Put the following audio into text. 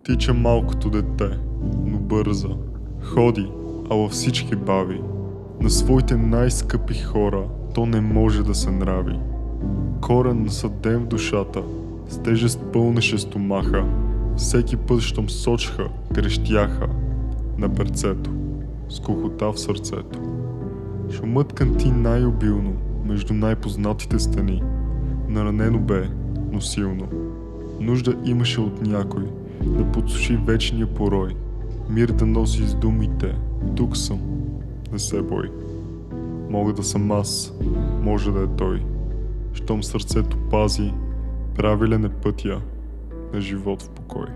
Тича малкото дете, но бърза. Ходи, ала всички бави. На своите най-скъпи хора то не може да се нрави. Корен насъден в душата, с тежест пълнеше стомаха. Всеки път, щом сочха, крещяха на перцето, с кухота в сърцето. Шумът кънти най-обилно между най-познатите стени. Наранено бе, но силно. Нужда имаше от някой да подсуши вечния порой. Мир да носи с думите: тук съм, не се бой. Мога да съм аз, може да е той. Щом сърцето пази, правилен е пътя на живот в покой.